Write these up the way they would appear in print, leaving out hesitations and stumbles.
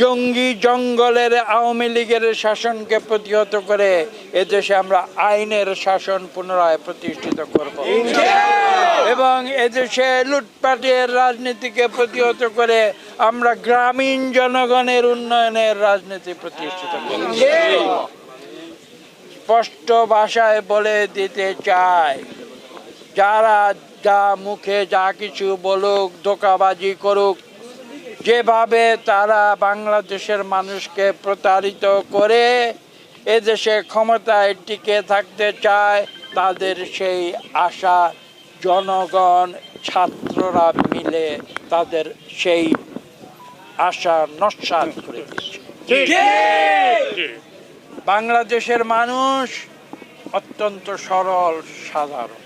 জঙ্গি জঙ্গলের আওয়ামী লীগের শাসনকে প্রতিহত করে এদেশে আমরা আইনের শাসন পুনরায় প্রতিষ্ঠিত করব এবং এদেশে লুটপাটের রাজনীতিকে প্রতিহত করে আমরা গ্রামীণ জনগণের উন্নয়নের রাজনীতি প্রতিষ্ঠিত করব। স্পষ্ট ভাষায় বলে দিতে চাই, যারা যা মুখে যা কিছু বলুক, ধোঁকাবাজি করুক, যেভাবে তারা বাংলাদেশের মানুষকে প্রতারিত করে এদেশে ক্ষমতায় টিকে থাকতে চায়, তাদের সেই আশা জনগণ ছাত্ররা মিলে তাদের সেই আশা নস্যাৎ করে দিচ্ছে। বাংলাদেশের মানুষ অত্যন্ত সরল সাধারণ,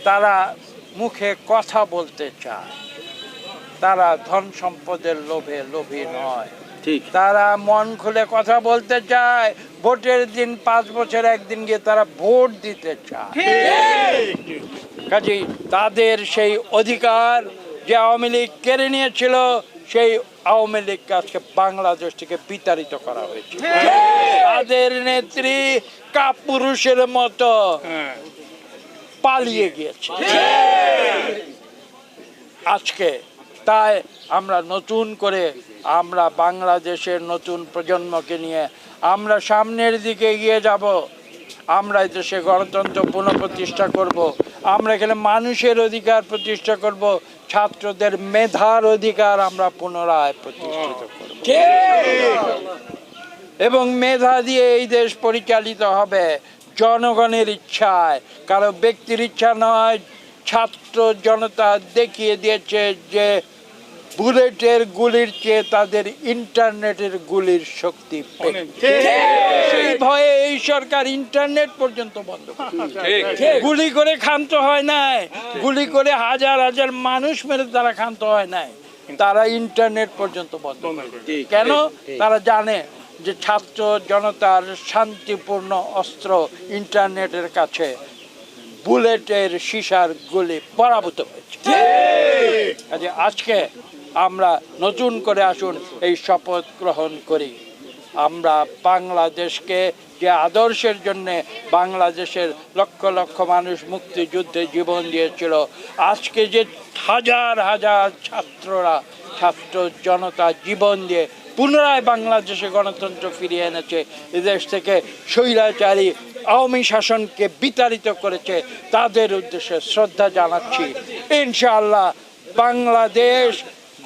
তারা মুখে কথা বলতে চায়, তারা ধন সম্পদের লোভে লোভী নয়, তারা মন খুলে কথা বলতে চায়। ভোটের দিন 5 বছর একদিন গিয়ে তারা ভোট দিতে চায়। কাজেই তাদের সেই অধিকার যে আওয়ামী লীগ কেড়ে নিয়েছিল, সেই আওয়ামী লীগকে আজকে বাংলাদেশ থেকে বিতাড়িত করা হয়েছে। তাদের নেত্রী কাপুরুষের মতো পালিয়ে গিয়েছে। আজকে তাই আমরা নতুন করে আমরা বাংলাদেশের নতুন প্রজন্মকে নিয়ে আমরা সামনের দিকে এগিয়ে যাব। আমরা দেশে গণতন্ত্র পুনঃপ্রতিষ্ঠা করব। আমরা এখানে মানুষের অধিকার প্রতিষ্ঠা করব। ছাত্রদের মেধার অধিকার আমরা পুনরায় প্রতিষ্ঠিত করব এবং মেধা দিয়ে এই দেশ পরিচালিত হবে জনগণের ইচ্ছায়, কারো ব্যক্তির ইচ্ছা নয়। ছাত্র জনতা দেখিয়ে দিয়েছে যে বুলেটের গুলির চেয়ে তাদের ইন্টারনেটের গুলির শক্তি। সেই ভয়ে এই সরকার ইন্টারনেট পর্যন্ত বন্ধ করে। গুলি করে ক্ষান্ত হয় নাই, গুলি করে হাজার হাজার মানুষ মেরে তারা ক্ষান্ত হয় নাই, তারা ইন্টারনেট পর্যন্ত বন্ধ করে। কেন? তারা জানে যে ছাত্র জনতার শান্তিপূর্ণ অস্ত্র ইন্টারনেটের কাছে বুলেটের সীসার গুলি পরাভূত হয়েছে। আজকে আমরা নতুন করে আসুন এই শপথ গ্রহণ করি। আমরা বাংলাদেশকে যে আদর্শের জন্য বাংলাদেশের লক্ষ লক্ষ মানুষ মুক্তিযুদ্ধে জীবন দিয়েছিল, আজকে যে হাজার হাজার ছাত্র জনতা জীবন দিয়ে পুনরায় বাংলাদেশে গণতন্ত্র ফিরিয়ে এনেছে, এদেশ থেকে স্বৈরাচারী আওয়ামী শাসনকে বিতাড়িত করেছে, তাদের উদ্দেশ্যে শ্রদ্ধা জানাচ্ছি। ইনশাআল্লাহ বাংলাদেশ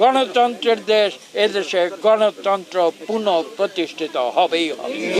গণতন্ত্রের দেশ, এদেশে গণতন্ত্র পুনঃ প্রতিষ্ঠিত হবেই হবে।